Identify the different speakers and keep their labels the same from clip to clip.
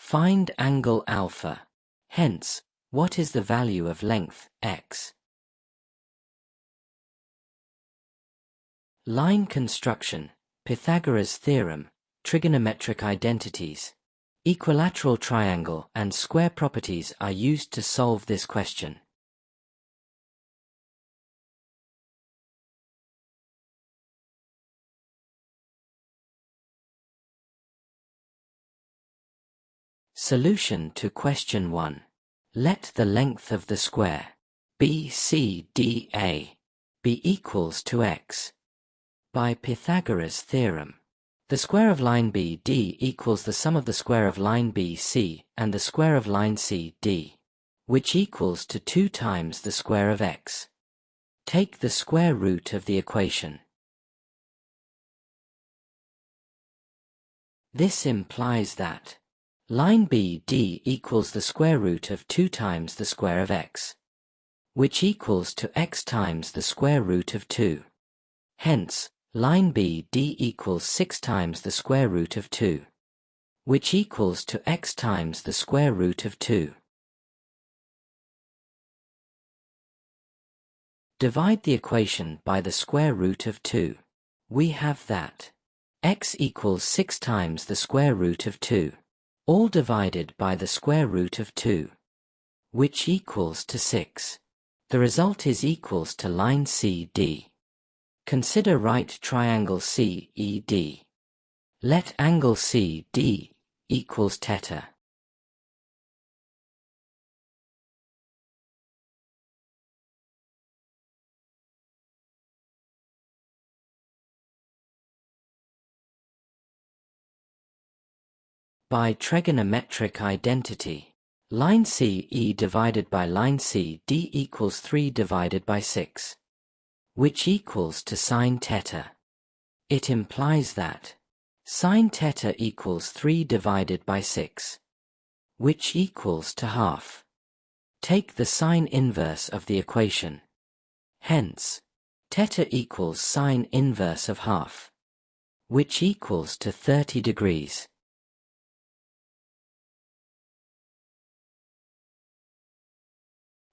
Speaker 1: Find angle alpha. Hence, what is the value of length, x? Line construction, Pythagoras' theorem, trigonometric identities, equilateral triangle and square properties are used to solve this question. Solution to question 1. Let the length of the square BCDA be equals to x. By Pythagoras' theorem, the square of line BD equals the sum of the square of line BC and the square of line CD, which equals to 2 times the square of x. Take the square root of the equation. This implies that line BD equals the square root of 2 times the square of x, which equals to x times the square root of 2. Hence, line BD equals 6 times the square root of 2, which equals to x times the square root of 2. Divide the equation by the square root of 2. We have that x equals 6 times the square root of 2, all divided by the square root of 2, which equals to 6. The result is equals to line CD. Consider right triangle CED. Let angle CD equals theta. By trigonometric identity, line CE divided by line CD equals 3 divided by 6, which equals to sine theta. It implies that sine theta equals 3 divided by 6, which equals to half. Take the sine inverse of the equation. Hence, theta equals sine inverse of half, which equals to 30 degrees.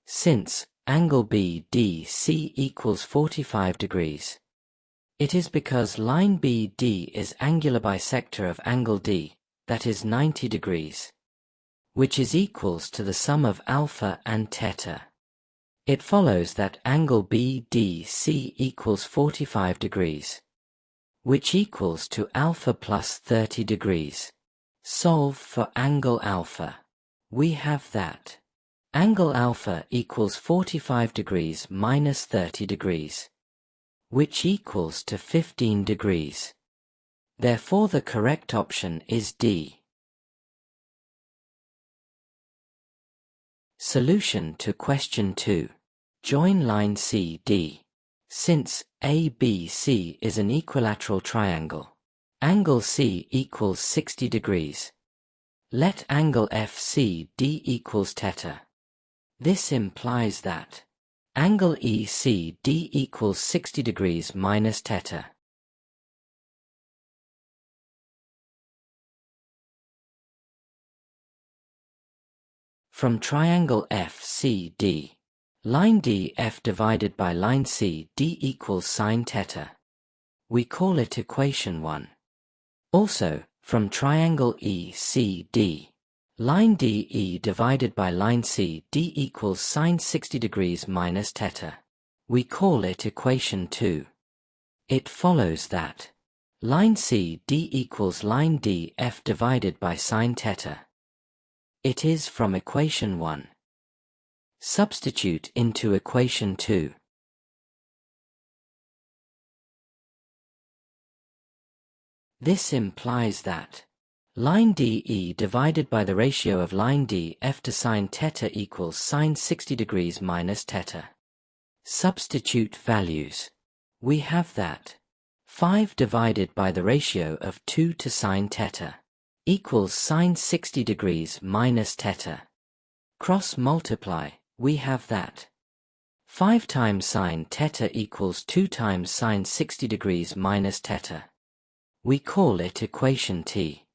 Speaker 1: Since angle BDC equals 45 degrees, it is because line BD is angular bisector of angle D, that is 90 degrees, which is equals to the sum of alpha and theta. It follows that angle BDC equals 45 degrees, which equals to alpha plus 30 degrees. Solve for angle alpha. We have that angle alpha equals 45 degrees minus 30 degrees, which equals to 15 degrees. Therefore the correct option is D. Solution to question 2. Join line CD. Since ABC is an equilateral triangle, angle C equals 60 degrees. Let angle FCD equals theta. This implies that angle ECD equals 60 degrees minus theta. From triangle FCD, line DF divided by line CD equals sine theta. We call it equation 1. Also, from triangle ECD, line DE divided by line CD equals sine 60 degrees minus theta. We call it equation 2. It follows that line CD equals line DF divided by sine theta. It is from equation 1. Substitute into equation 2. This implies that line DE divided by the ratio of line DF to sine theta equals sine 60 degrees minus theta. Substitute values. We have that 5 divided by the ratio of 2 to sine theta equals sine 60 degrees minus theta. Cross multiply, we have that 5 times sine theta equals 2 times sine 60 degrees minus theta. We call it equation T.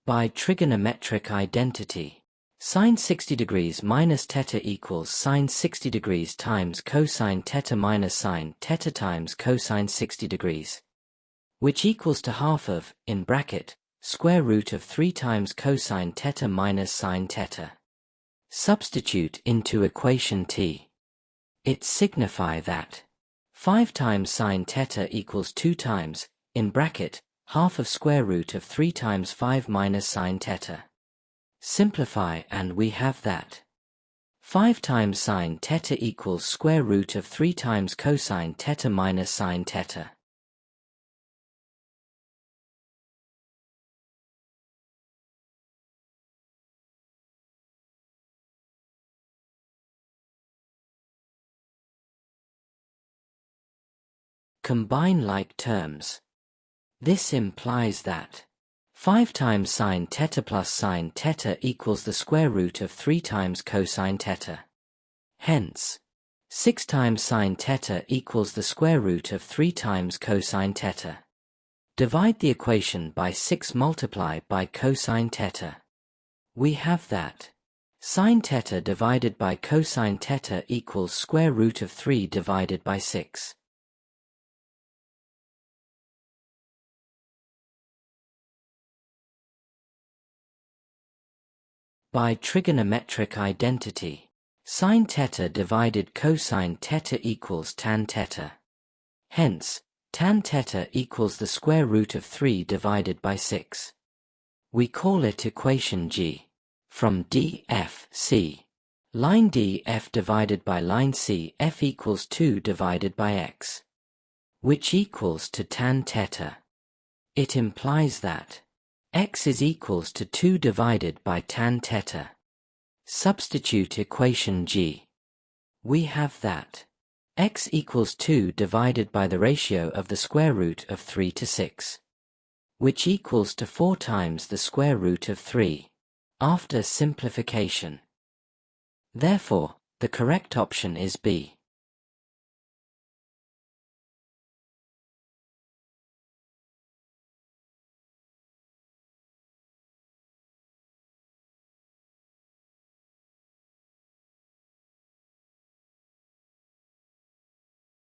Speaker 1: By trigonometric identity, sine 60 degrees minus theta equals sine 60 degrees times cosine theta minus sine theta times cosine 60 degrees, which equals to half of, in bracket, square root of 3 times cosine theta minus sine theta. Substitute into equation t. It signify that 5 times sine theta equals 2 times, in bracket, half of square root of 3 times 5 minus sine theta. Simplify and we have that 5 times sine theta equals square root of 3 times cosine theta minus sine theta. Combine like terms. This implies that 5 times sine theta plus sine theta equals the square root of 3 times cosine theta. Hence, 6 times sine theta equals the square root of 3 times cosine theta. Divide the equation by 6, multiply by cosine theta. We have that sine theta divided by cosine theta equals square root of 3 divided by 6. By trigonometric identity, sine theta divided cosine theta equals tan theta. Hence, tan theta equals the square root of 3 divided by 6. We call it equation G. From DF, line DF divided by line CF equals 2 divided by x, which equals to tan theta. It implies that x is equals to 2 divided by tan theta. Substitute equation G. We have that x equals 2 divided by the ratio of the square root of 3 to 6, which equals to 4 times the square root of 3, after simplification. Therefore, the correct option is B.